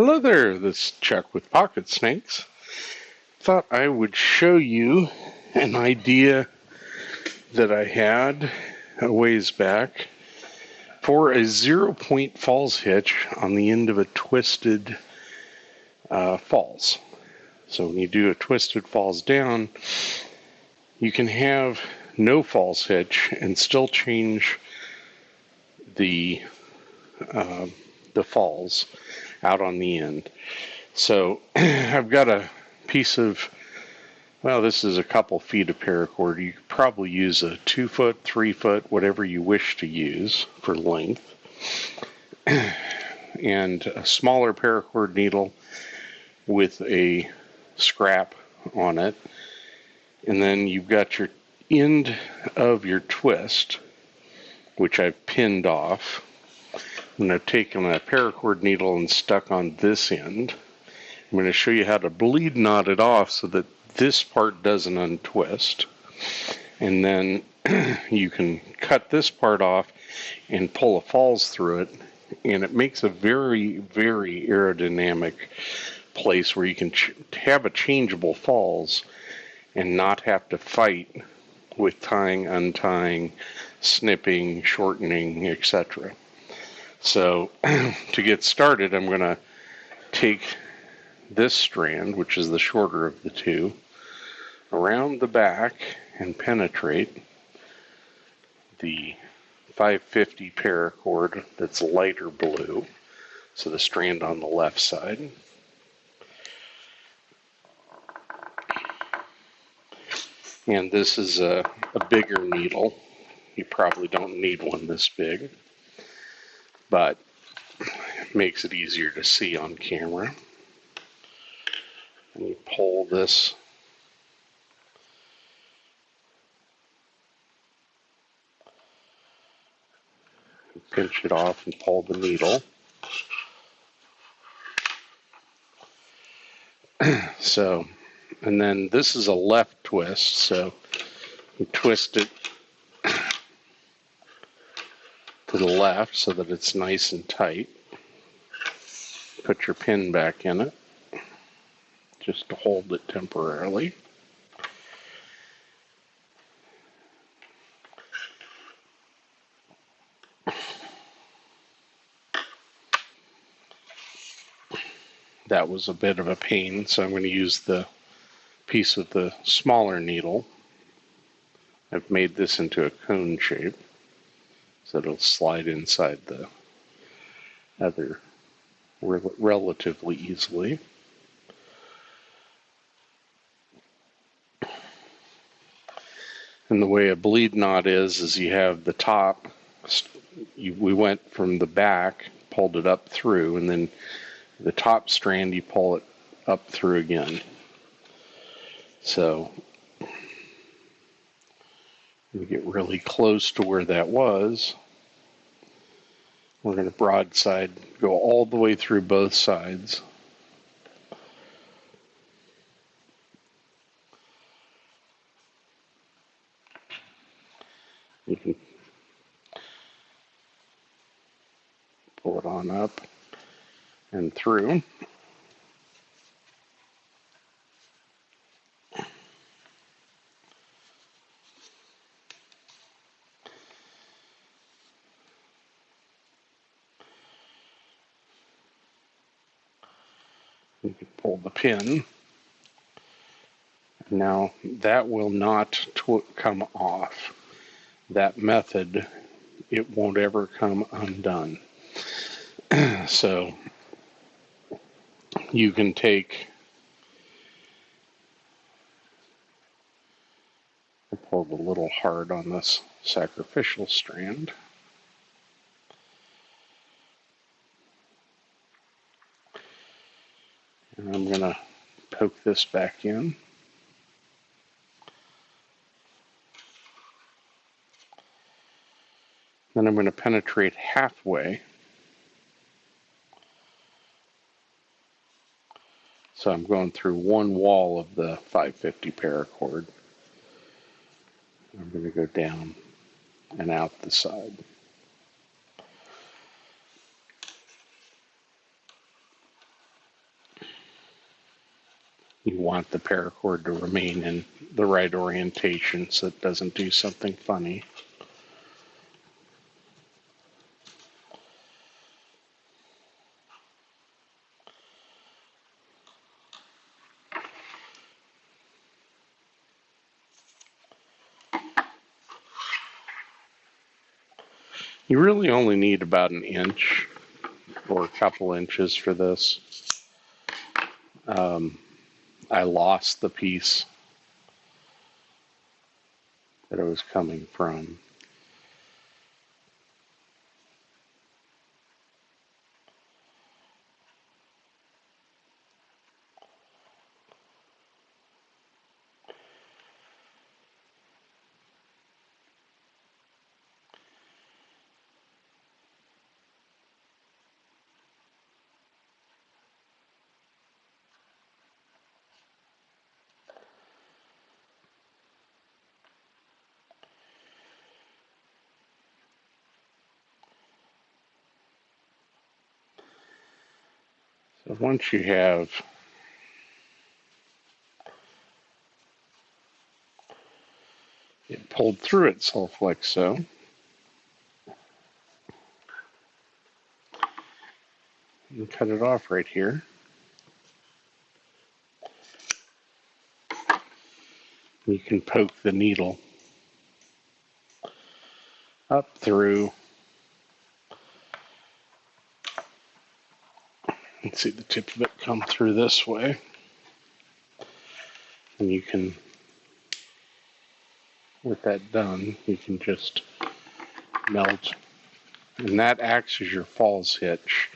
Hello there, this is Chuck with Pocket Snakes. Thought I would show you an idea that I had a ways back for a 0-point falls hitch on the end of a twisted falls. So when you do a twisted falls down, you can have no falls hitch and still change the falls out on the end. So I've got a piece of, well, this is a couple feet of paracord. You could probably use a 2 foot, 3 foot, whatever you wish to use for length, and a smaller paracord needle with a scrap on it. And then you've got your end of your twist, which I've pinned off. And I've taken a paracord needle and stuck on this end. I'm going to show you how to bleed knot it off so that this part doesn't untwist. And then you can cut this part off and pull a falls through it. And it makes a very, very aerodynamic place where you can have a changeable falls and not have to fight with tying, untying, snipping, shortening, etc. So to get started, I'm going to take this strand, which is the shorter of the two, around the back and penetrate the 550 paracord that's lighter blue, so the strand on the left side. And this is a bigger needle. You probably don't need one this big, but it makes it easier to see on camera. And you pull this pinch it off and pull the needle. So, and then this is a left twist, so you twist it to the left so that it's nice and tight. Put your pin back in it just to hold it temporarily. That was a bit of a pain, so I'm going to use the piece of the smaller needle. I've made this into a cone shape so it'll slide inside the other relatively easily. And the way a bleed knot is you have the top, we went from the back, pulled it up through, and then the top strand you pull it up through again. So we get really close to where that was. We're going to broadside go all the way through both sides. You can pull it on up and through. You can pull the pin. Now that will not come off. That method, it won't ever come undone. So you can take, I pulled a little hard on this sacrificial strand. And I'm going to poke this back in. Then I'm going to penetrate halfway. So I'm going through one wall of the 550 paracord. I'm going to go down and out the side. You want the paracord to remain in the right orientation so it doesn't do something funny. You really only need about an inch or a couple inches for this. I lost the piece that I was coming from. So once you have it pulled through itself like so, you cut it off right here. You can poke the needle up through. You can see the tip of it come through this way. And you can, with that done, you can just melt. And that acts as your falls hitch.